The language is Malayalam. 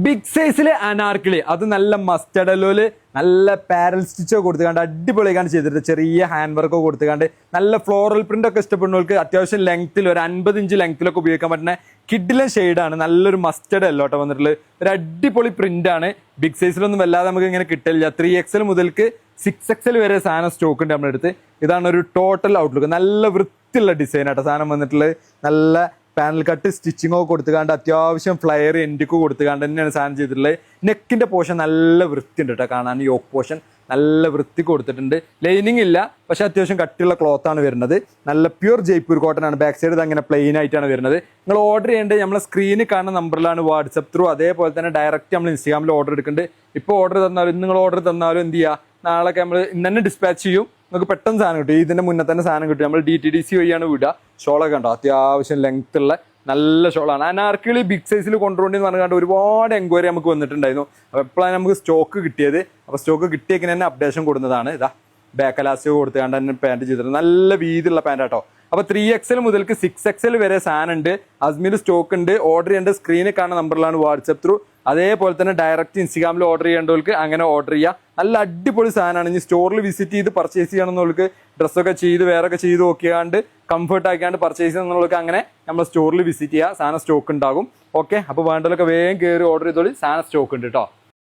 ബിഗ് സൈസില് അനാർക്കിളി അത് നല്ല മസ്റ്റർഡ് യെല്ലോയില് നല്ല പാരൽ സ്റ്റിച്ചോ കൊടുത്തുകൊണ്ട് അടിപൊളിയായിട്ട് ചെയ്തിട്ട് ചെറിയ ഹാൻഡ് വർക്കോ കൊടുത്തുകൊണ്ട് നല്ല ഫ്ലോറൽ പ്രിന്റ് ഒക്കെ ഇഷ്ടപ്പെടുന്നവർക്ക് അത്യാവശ്യം ലെങ്ത്തിൽ ഒരു 50 ഇഞ്ച് ലെങ്ത്തിലൊക്കെ ഉപയോഗിക്കാൻ പറ്റുന്ന കിഡിലെ ഷെയ്ഡാണ്. നല്ലൊരു മസ്റ്റർഡ് യെല്ലോട്ടോ വന്നിട്ടുള്ളത്. ഒരു അടിപൊളി പ്രിന്റ് ആണ്. ബിഗ് സൈസിലൊന്നും വല്ലാതെ നമുക്ക് ഇങ്ങനെ കിട്ടില്ല. 3XL മുതൽക്ക് 6XL വരെ സാധനം സ്റ്റോക്ക് ഉണ്ട് നമ്മുടെ അടുത്ത്. ഇതാണ് ഒരു ടോട്ടൽ ഔട്ട്ലുക്ക്. നല്ല വൃത്തിയുള്ള ഡിസൈൻ ആട്ടോ സാധനം വന്നിട്ടുള്ളത്. നല്ല പാനൽ കട്ട് സ്റ്റിച്ചിങ്ങോ കൊടുത്തുകൊണ്ട് അത്യാവശ്യം ഫ്ലയർ എൻഡിക്ക് കൊടുത്തുകൊണ്ട് തന്നെയാണ് സാധനം ചെയ്തിട്ടുള്ളത്. നെക്കിന്റെ പോർഷൻ നല്ല വൃത്തി ഉണ്ട് കേട്ടോ കാണാൻ. യോക്ക് പോർഷൻ നല്ല വൃത്തി കൊടുത്തിട്ടുണ്ട്. ലൈനിങ് ഇല്ല, പക്ഷെ അത്യാവശ്യം കട്ടിയുള്ള ക്ലോത്ത് ആണ് വരുന്നത്. നല്ല പ്യൂർ ജയ്പൂർ കോട്ടൺ ആണ്. ബാക്ക് സൈഡ് അങ്ങനെ പ്ലെയിൻ ആയിട്ടാണ് വരുന്നത്. നിങ്ങൾ ഓർഡർ ചെയ്യേണ്ടത് നമ്മളെ സ്ക്രീനിൽ കാണുന്ന നമ്പറിലാണ്, വാട്സപ്പ് ത്രൂ. അതേപോലെ തന്നെ ഡയറക്റ്റ് നമ്മൾ ഇൻസ്റ്റാഗ്രാമിൽ ഓർഡർ എടുക്കുന്നുണ്ട്. ഇപ്പോൾ ഓർഡർ തന്നാലും ഇന്ന് നിങ്ങൾ ഓർഡർ തന്നാലും എന്ത് ചെയ്യുക, നാളെ നമ്മൾ ഇന്ന് തന്നെ ഡിസ്പാച്ച് ചെയ്യും. നിങ്ങൾക്ക് പെട്ടെന്ന് സാധനം കിട്ടും. ഇതിന്റെ മുന്നേ തന്നെ സാധനം കിട്ടും. നമ്മൾ DTDC വഴിയാണ് വിടുക. ഷോളൊക്കെ ഉണ്ടോ അത്യാവശ്യം ലെങ്ത് ഉള്ള നല്ല ഷോളാണ്. അനാർക്കിളി ബിഗ് സൈസിൽ കൊണ്ടുപോകേണ്ടി പറഞ്ഞുകൊണ്ട് ഒരുപാട് എൻക്വയറി നമുക്ക് വന്നിട്ടുണ്ടായിരുന്നു. അപ്പോൾ എപ്പോഴാണ് നമുക്ക് സ്റ്റോക്ക് കിട്ടിയത്. അപ്പോൾ സ്റ്റോക്ക് കിട്ടിയേക്കിന് തന്നെ അപ്ഡേഷൻ കൊടുക്കുന്നതാണ്. ഇതാ ബാക്ക് എലാസ്റ്റിക് കൊടുത്തുകൊണ്ട് തന്നെ പാൻറ് ചെയ്തിട്ടുണ്ട്. നല്ല വീതിയുള്ള പാൻറ് ആട്ടോ. അപ്പോൾ 3XL മുതൽക്ക് 6XL വരെ സാധനം ഉണ്ട്. അസ്മീർ സ്റ്റോക്ക് ഉണ്ട്. ഓർഡർ ചെയ്യേണ്ട സ്ക്രീനിൽ കാണുന്ന നമ്പറിലാണ്, വാട്സപ്പ് ത്രൂ. അതേപോലെ തന്നെ ഡയറക്റ്റ് ഇൻസ്റ്റാഗ്രാമിൽ ഓർഡർ ചെയ്യേണ്ടവർക്ക് അങ്ങനെ ഓർഡർ ചെയ്യുക. നല്ല അടിപൊളി സാധനമാണ്. ഇനി സ്റ്റോറിൽ വിസിറ്റ് ചെയ്ത് പർച്ചേസ് ചെയ്യണമെന്നുള്ളവർക്ക് ഡ്രസ്സൊക്കെ ചെയ്ത് വേറൊക്കെ ചെയ്ത് നോക്കിയാണ്ട് കംഫർട്ട് ആക്കിയാണ്ട് പർച്ചേസ് ചെയ്യുന്നവർക്ക് അങ്ങനെ നമ്മൾ സ്റ്റോറിൽ വിസിറ്റ് ചെയ്യുക. സാധനം സ്റ്റോക്ക് ഉണ്ടാകും. ഓക്കെ, അപ്പോൾ വേണ്ടവരൊക്കെ വേഗം കയറി ഓർഡർ ചെയ്തോളി. സാധനം സ്റ്റോക്ക് ഉണ്ട് കേട്ടോ.